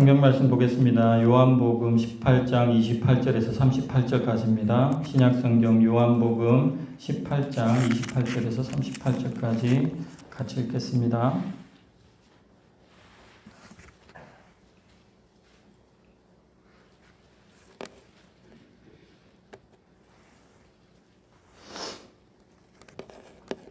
성경 말씀 보겠습니다. 요한복음 18장 28절에서 38절까지입니다. 신약성경 요한복음 18장 28절에서 38절까지 같이 읽겠습니다.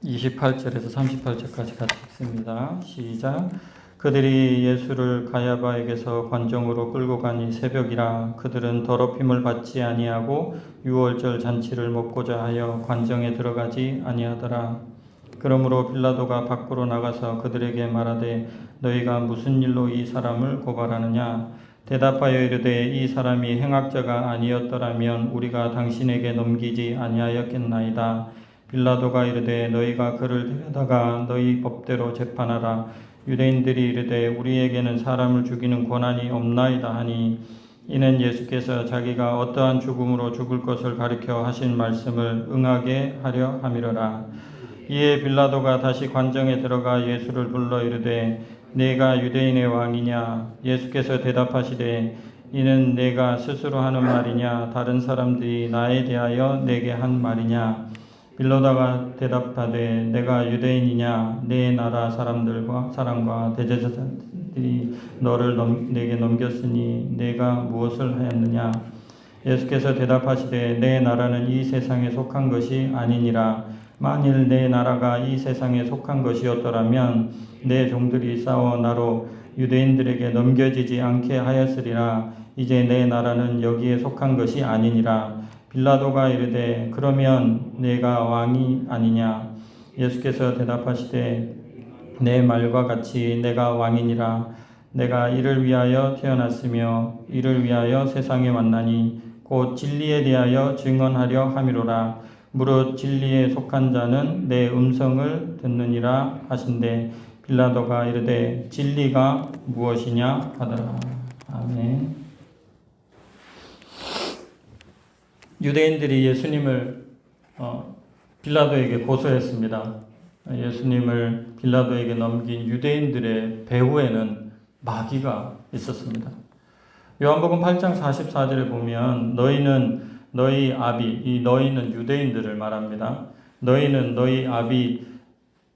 (28절에서 38절까지) 같이 읽습니다. 시작. 그들이 예수를 가야바에게서 관정으로 끌고 가니 새벽이라. 그들은 더럽힘을 받지 아니하고 유월절 잔치를 먹고자 하여 관정에 들어가지 아니하더라. 그러므로 빌라도가 밖으로 나가서 그들에게 말하되 너희가 무슨 일로 이 사람을 고발하느냐. 대답하여 이르되 이 사람이 행악자가 아니었더라면 우리가 당신에게 넘기지 아니하였겠나이다. 빌라도가 이르되 너희가 그를 데려다가 너희 법대로 재판하라. 유대인들이 이르되 우리에게는 사람을 죽이는 권한이 없나이다 하니 이는 예수께서 자기가 어떠한 죽음으로 죽을 것을 가리켜 하신 말씀을 응하게 하려 함이로라. 이에 빌라도가 다시 관정에 들어가 예수를 불러 이르되 내가 유대인의 왕이냐. 예수께서 대답하시되 이는 내가 스스로 하는 말이냐 다른 사람들이 나에 대하여 내게 한 말이냐. 빌라도가 대답하되 내가 유대인이냐. 내 나라 사람과 대제사장들이 너를 내게 넘겼으니 내가 무엇을 하였느냐. 예수께서 대답하시되 내 나라는 이 세상에 속한 것이 아니니라. 만일 내 나라가 이 세상에 속한 것이었더라면 내 종들이 싸워 나로 유대인들에게 넘겨지지 않게 하였으리라. 이제 내 나라는 여기에 속한 것이 아니니라. 빌라도가 이르되 그러면 내가 왕이 아니냐. 예수께서 대답하시되 내 말과 같이 내가 왕이니라. 내가 이를 위하여 태어났으며 이를 위하여 세상에 왔나니 곧 진리에 대하여 증언하려 함이로라. 무릇 진리에 속한 자는 내 음성을 듣느니라 하신대 빌라도가 이르되 진리가 무엇이냐 하더라. 아멘. 유대인들이 예수님을 빌라도에게 고소했습니다. 예수님을 빌라도에게 넘긴 유대인들의 배후에는 마귀가 있었습니다. 요한복음 8장 44절에 보면 너희는 너희 아비, 이 너희는 유대인들을 말합니다. 너희는 너희 아비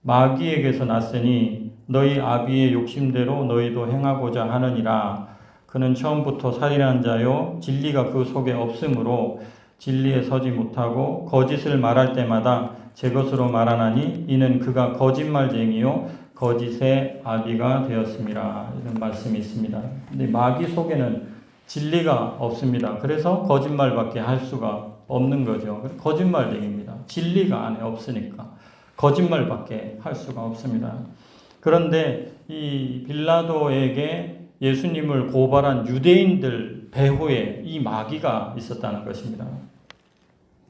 마귀에게서 났으니 너희 아비의 욕심대로 너희도 행하고자 하느니라. 그는 처음부터 살인한 자요 진리가 그 속에 없으므로 진리에 서지 못하고 거짓을 말할 때마다 제 것으로 말하나니 이는 그가 거짓말쟁이요 거짓의 아비가 되었습니다. 이런 말씀이 있습니다. 근데 마귀 속에는 진리가 없습니다. 그래서 거짓말밖에 할 수가 없는 거죠. 거짓말쟁이입니다. 진리가 안에 없으니까 거짓말밖에 할 수가 없습니다. 그런데 이 빌라도에게 예수님을 고발한 유대인들 배후에 이 마귀가 있었다는 것입니다.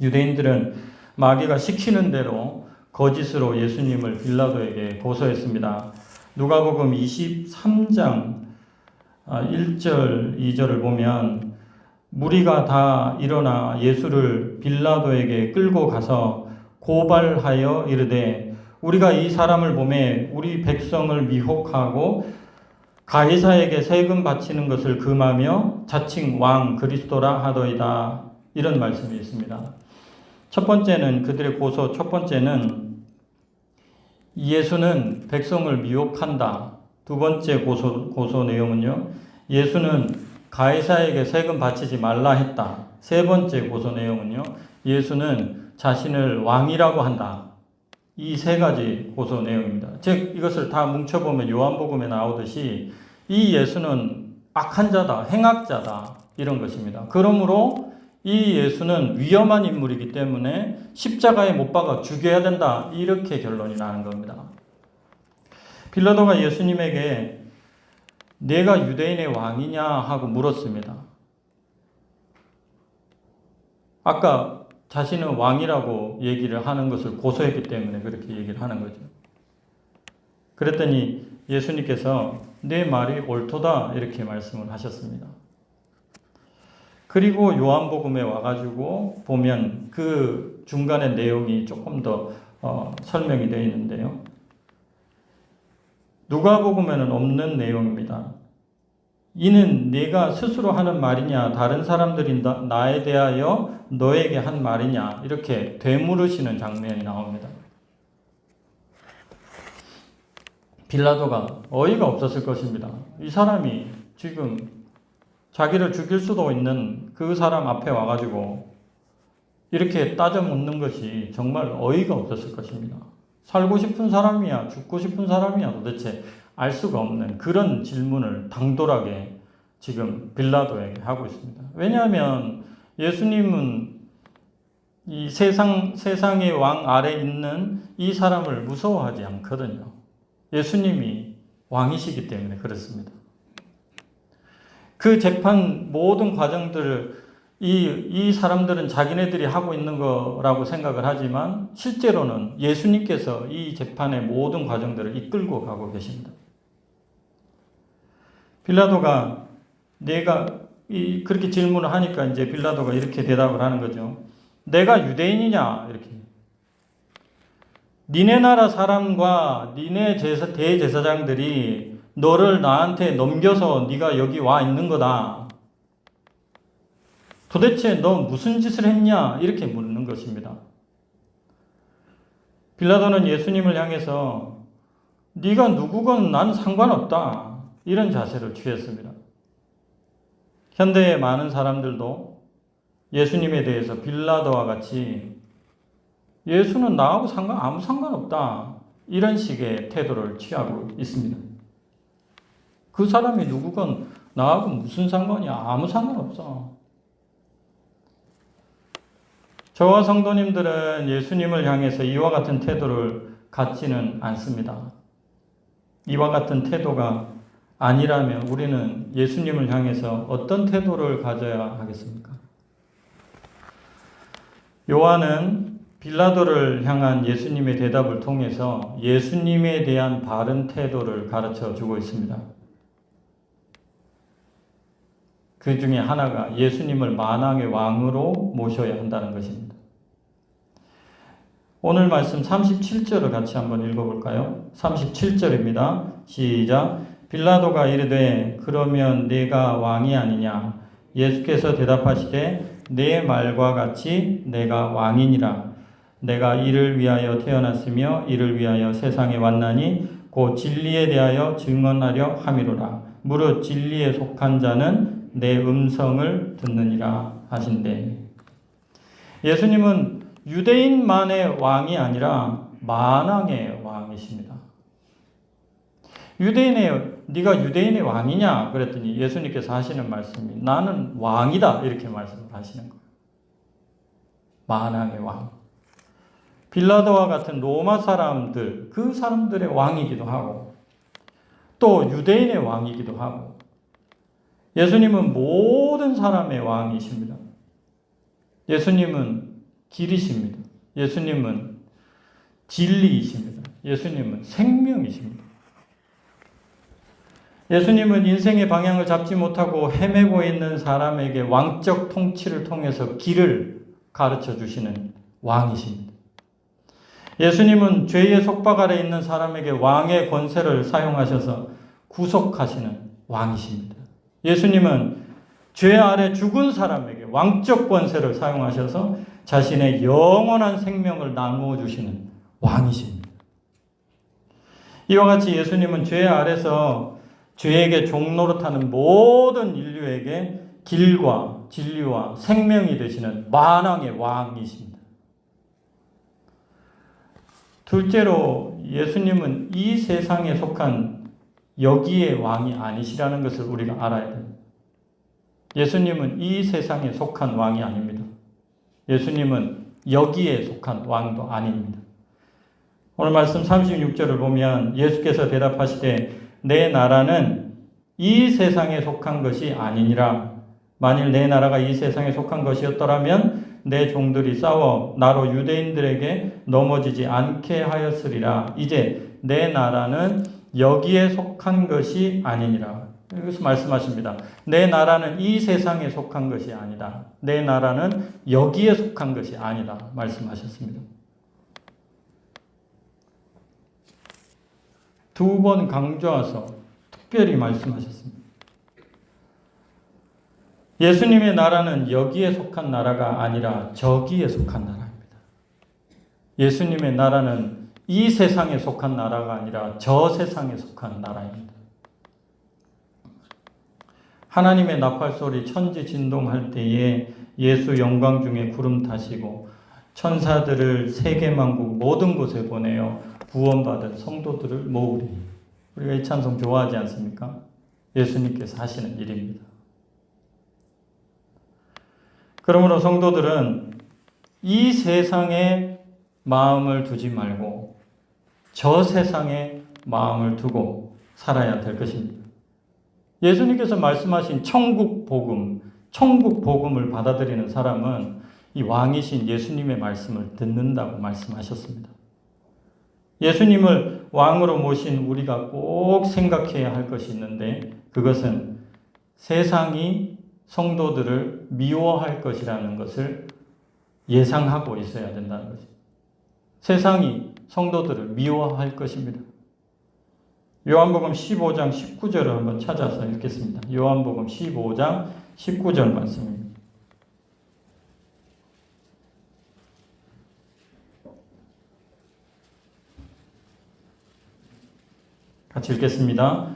유대인들은 마귀가 시키는 대로 거짓으로 예수님을 빌라도에게 고소했습니다. 누가복음 23장 1절 2절을 보면 무리가 다 일어나 예수를 빌라도에게 끌고 가서 고발하여 이르되 우리가 이 사람을 보매 우리 백성을 미혹하고 가이사에게 세금 바치는 것을 금하며 자칭 왕 그리스도라 하더이다. 이런 말씀이 있습니다. 첫 번째는 그들의 고소 첫 번째는 예수는 백성을 미혹한다. 두 번째 고소 내용은요. 예수는 가이사에게 세금 바치지 말라 했다. 세 번째 고소 내용은요. 예수는 자신을 왕이라고 한다. 이 세 가지 고소 내용입니다. 즉 이것을 다 뭉쳐보면 요한복음에 나오듯이 이 예수는 악한 자다, 행악자다 이런 것입니다. 그러므로 이 예수는 위험한 인물이기 때문에 십자가에 못 박아 죽여야 된다 이렇게 결론이 나는 겁니다. 빌라도가 예수님에게 내가 유대인의 왕이냐 하고 물었습니다. 아까 자신은 왕이라고 얘기를 하는 것을 고소했기 때문에 그렇게 얘기를 하는 거죠. 그랬더니 예수님께서 내 말이 옳도다 이렇게 말씀을 하셨습니다. 그리고 요한복음에 와가지고 보면 그 중간의 내용이 조금 더 설명이 되어 있는데요. 누가복음에는 없는 내용입니다. 이는 네가 스스로 하는 말이냐 다른 사람들이 나에 대하여 너에게 한 말이냐 이렇게 되물으시는 장면이 나옵니다. 빌라도가 어이가 없었을 것입니다. 이 사람이 지금 자기를 죽일 수도 있는 그 사람 앞에 와가지고 이렇게 따져 묻는 것이 정말 어이가 없었을 것입니다. 살고 싶은 사람이야, 죽고 싶은 사람이야 도대체 알 수가 없는 그런 질문을 당돌하게 지금 빌라도에게 하고 있습니다. 왜냐하면 예수님은 이 세상의 왕 아래 있는 이 사람을 무서워하지 않거든요. 예수님이 왕이시기 때문에 그렇습니다. 그 재판 모든 과정들을 이 사람들은 자기네들이 하고 있는 거라고 생각을 하지만 실제로는 예수님께서 이 재판의 모든 과정들을 이끌고 가고 계십니다. 빌라도가 내가 그렇게 질문을 하니까 이제 빌라도가 이렇게 대답을 하는 거죠. 내가 유대인이냐 이렇게. 니네 나라 사람과 니네 대제사장들이 너를 나한테 넘겨서 네가 여기 와 있는 거다. 도대체 너 무슨 짓을 했냐? 이렇게 묻는 것입니다. 빌라도는 예수님을 향해서 네가 누구건 난 상관없다. 이런 자세를 취했습니다. 현대의 많은 사람들도 예수님에 대해서 빌라도와 같이 예수는 나하고 아무 상관없다. 이런 식의 태도를 취하고 있습니다. 그 사람이 누구건 나하고 무슨 상관이야? 아무 상관없어. 저와 성도님들은 예수님을 향해서 이와 같은 태도를 갖지는 않습니다. 이와 같은 태도가 아니라면 우리는 예수님을 향해서 어떤 태도를 가져야 하겠습니까? 요한은 빌라도를 향한 예수님의 대답을 통해서 예수님에 대한 바른 태도를 가르쳐 주고 있습니다. 그 중에 하나가 예수님을 만왕의 왕으로 모셔야 한다는 것입니다. 오늘 말씀 37절을 같이 한번 읽어볼까요? 37절입니다. 시작. 빌라도가 이르되 그러면 네가 왕이 아니냐? 예수께서 대답하시되 내 말과 같이 내가 왕이니라. 내가 이를 위하여 태어났으며 이를 위하여 세상에 왔나니 곧 진리에 대하여 증언하려 함이로라. 무릇 진리에 속한 자는 내 음성을 듣느니라 하신대. 예수님은 유대인만의 왕이 아니라 만왕의 왕이십니다. 네가 유대인의 왕이냐? 그랬더니 예수님께서 하시는 말씀이 나는 왕이다 이렇게 말씀을 하시는 거예요. 만왕의 왕. 빌라도와 같은 로마 사람들, 그 사람들의 왕이기도 하고 또 유대인의 왕이기도 하고 예수님은 모든 사람의 왕이십니다. 예수님은 길이십니다. 예수님은 진리이십니다. 예수님은 생명이십니다. 예수님은 인생의 방향을 잡지 못하고 헤매고 있는 사람에게 왕적 통치를 통해서 길을 가르쳐 주시는 왕이십니다. 예수님은 죄의 속박 아래 있는 사람에게 왕의 권세를 사용하셔서 구속하시는 왕이십니다. 예수님은 죄 아래 죽은 사람에게 왕적 권세를 사용하셔서 자신의 영원한 생명을 나누어 주시는 왕이십니다. 이와 같이 예수님은 죄 아래서 죄에게 종노릇하는 모든 인류에게 길과 진리와 생명이 되시는 만왕의 왕이십니다. 둘째로 예수님은 이 세상에 속한 여기의 왕이 아니시라는 것을 우리가 알아야 됩니다. 예수님은 이 세상에 속한 왕이 아닙니다. 예수님은 여기에 속한 왕도 아닙니다. 오늘 말씀 36절을 보면 예수께서 대답하시되 내 나라는 이 세상에 속한 것이 아니니라. 만일 내 나라가 이 세상에 속한 것이었더라면 내 종들이 싸워 나로 유대인들에게 넘어지지 않게 하였으리라. 이제 내 나라는 여기에 속한 것이 아니니라. 여기서 말씀하십니다. 내 나라는 이 세상에 속한 것이 아니다. 내 나라는 여기에 속한 것이 아니다. 말씀하셨습니다. 두 번 강조해서 특별히 말씀하셨습니다. 예수님의 나라는 여기에 속한 나라가 아니라 저기에 속한 나라입니다. 예수님의 나라는 이 세상에 속한 나라가 아니라 저 세상에 속한 나라입니다. 하나님의 나팔소리 천지 진동할 때에 예수 영광 중에 구름 타시고 천사들을 세계만국 모든 곳에 보내어 구원받은 성도들을 모으리. 우리가 이 찬송 좋아하지 않습니까? 예수님께서 하시는 일입니다. 그러므로 성도들은 이 세상에 마음을 두지 말고 저 세상에 마음을 두고 살아야 될 것입니다. 예수님께서 말씀하신 천국 복음을 받아들이는 사람은 이 왕이신 예수님의 말씀을 듣는다고 말씀하셨습니다. 예수님을 왕으로 모신 우리가 꼭 생각해야 할 것이 있는데 그것은 세상이 성도들을 미워할 것이라는 것을 예상하고 있어야 된다는 것입니다. 세상이 성도들을 미워할 것입니다. 요한복음 15장 19절을 한번 찾아서 읽겠습니다. 요한복음 15장 19절 말씀입니다. 같이 읽겠습니다.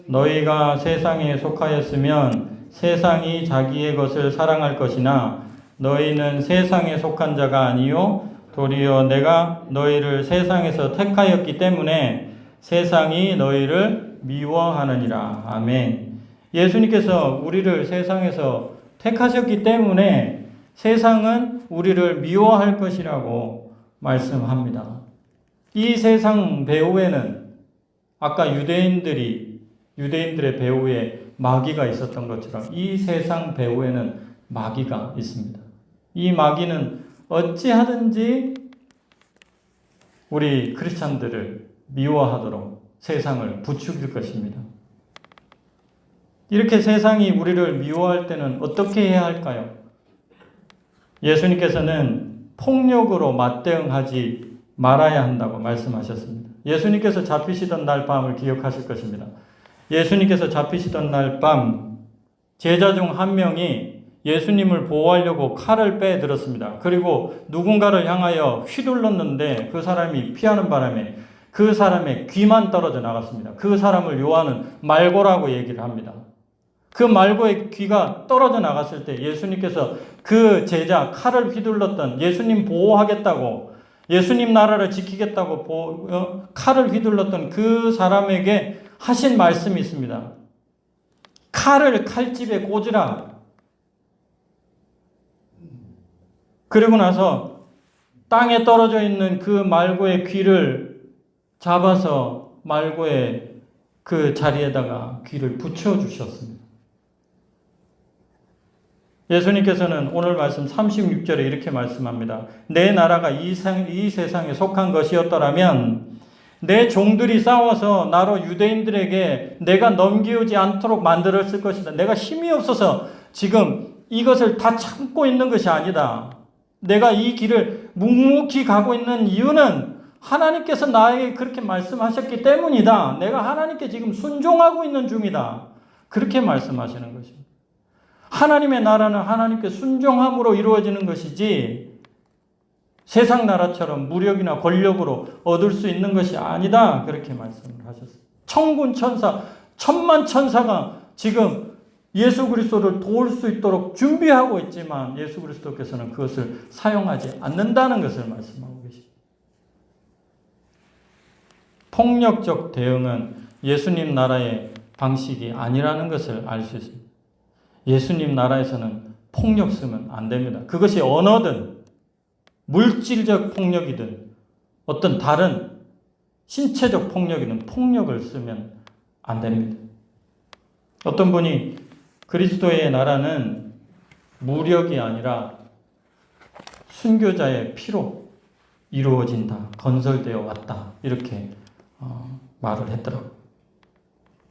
너희가 세상에 속하였으면 세상이 자기의 것을 사랑할 것이나 너희는 세상에 속한 자가 아니요 도리어 내가 너희를 세상에서 택하였기 때문에 세상이 너희를 미워하느니라. 아멘. 예수님께서 우리를 세상에서 택하셨기 때문에 세상은 우리를 미워할 것이라고 말씀합니다. 이 세상 배후에는 아까 유대인들의 배후에 마귀가 있었던 것처럼 이 세상 배후에는 마귀가 있습니다. 이 마귀는 어찌하든지 우리 크리스찬들을 미워하도록 세상을 부추길 것입니다. 이렇게 세상이 우리를 미워할 때는 어떻게 해야 할까요? 예수님께서는 폭력으로 맞대응하지 말아야 한다고 말씀하셨습니다. 예수님께서 잡히시던 날 밤을 기억하실 것입니다. 예수님께서 잡히시던 날 밤 제자 중 한 명이 예수님을 보호하려고 칼을 빼들었습니다. 그리고 누군가를 향하여 휘둘렀는데 그 사람이 피하는 바람에 그 사람의 귀만 떨어져 나갔습니다. 그 사람을 요한은 말고라고 얘기를 합니다. 그 말고의 귀가 떨어져 나갔을 때 예수님께서 그 제자 칼을 휘둘렀던 예수님 보호하겠다고 예수님 나라를 지키겠다고 칼을 휘둘렀던 그 사람에게 하신 말씀이 있습니다. 칼을 칼집에 꽂으라. 그리고 나서 땅에 떨어져 있는 그 말고의 귀를 잡아서 말고의 그 자리에다가 귀를 붙여주셨습니다. 예수님께서는 오늘 말씀 36절에 이렇게 말씀합니다. 내 나라가 이 세상에 속한 것이었더라면 내 종들이 싸워서 나로 유대인들에게 내가 넘기우지 않도록 만들었을 것이다. 내가 힘이 없어서 지금 이것을 다 참고 있는 것이 아니다. 내가 이 길을 묵묵히 가고 있는 이유는 하나님께서 나에게 그렇게 말씀하셨기 때문이다. 내가 하나님께 지금 순종하고 있는 중이다. 그렇게 말씀하시는 것입니다. 하나님의 나라는 하나님께 순종함으로 이루어지는 것이지 세상 나라처럼 무력이나 권력으로 얻을 수 있는 것이 아니다. 그렇게 말씀을 하셨어요. 천군 천사, 천만 천사가 지금 예수 그리스도를 도울 수 있도록 준비하고 있지만 예수 그리스도께서는 그것을 사용하지 않는다는 것을 말씀하고 계십니다. 폭력적 대응은 예수님 나라의 방식이 아니라는 것을 알 수 있습니다. 예수님 나라에서는 폭력 쓰면 안 됩니다. 그것이 언어든 물질적 폭력이든 어떤 다른 신체적 폭력이든 폭력을 쓰면 안 됩니다. 어떤 분이 그리스도의 나라는 무력이 아니라 순교자의 피로 이루어진다, 건설되어 왔다 이렇게 말을 했더라고요.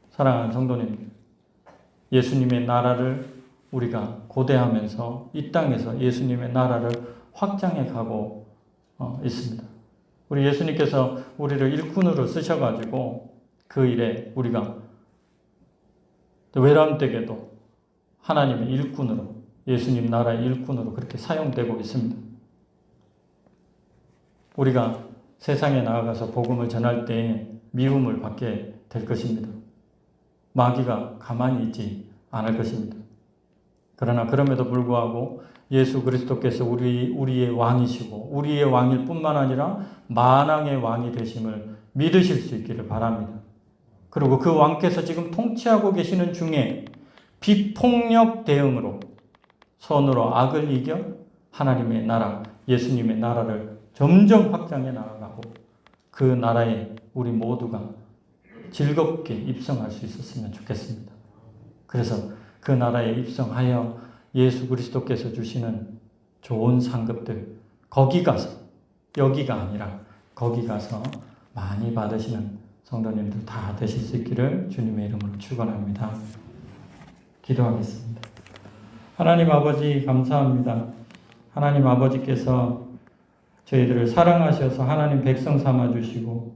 사랑하는 성도님, 예수님의 나라를 우리가 고대하면서 이 땅에서 예수님의 나라를 확장해 가고 있습니다. 우리 예수님께서 우리를 일꾼으로 쓰셔가지고 그 일에 우리가 외람되게도 하나님의 일꾼으로, 예수님 나라의 일꾼으로 그렇게 사용되고 있습니다. 우리가 세상에 나아가서 복음을 전할 때 미움을 받게 될 것입니다. 마귀가 가만히 있지 않을 것입니다. 그러나 그럼에도 불구하고 예수 그리스도께서 우리의 왕이시고 우리의 왕일 뿐만 아니라 만왕의 왕이 되심을 믿으실 수 있기를 바랍니다. 그리고 그 왕께서 지금 통치하고 계시는 중에 비폭력 대응으로 선으로 악을 이겨 하나님의 나라, 예수님의 나라를 점점 확장해 나아가고 그 나라에 우리 모두가 즐겁게 입성할 수 있었으면 좋겠습니다. 그래서 그 나라에 입성하여 예수 그리스도께서 주시는 좋은 상급들, 거기 가서, 여기가 아니라 거기 가서 많이 받으시는 성도님들 다 되실 수 있기를 주님의 이름으로 축원합니다. 기도하겠습니다. 하나님 아버지 감사합니다. 하나님 아버지께서 저희들을 사랑하셔서 하나님 백성 삼아 주시고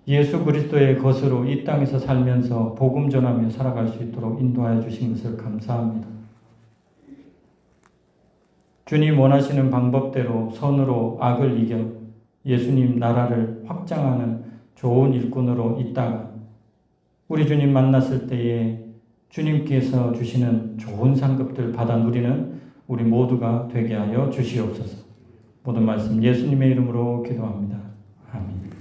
예수 그리스도의 것으로 이 땅에서 살면서 복음 전하며 살아갈 수 있도록 인도하여 주신 것을 감사합니다. 주님 원하시는 방법대로 선으로 악을 이겨 예수님 나라를 확장하는 좋은 일꾼으로 있다가 우리 주님 만났을 때에 주님께서 주시는 좋은 상급들 받아 누리는 우리 모두가 되게 하여 주시옵소서. 모든 말씀 예수님의 이름으로 기도합니다. 아멘.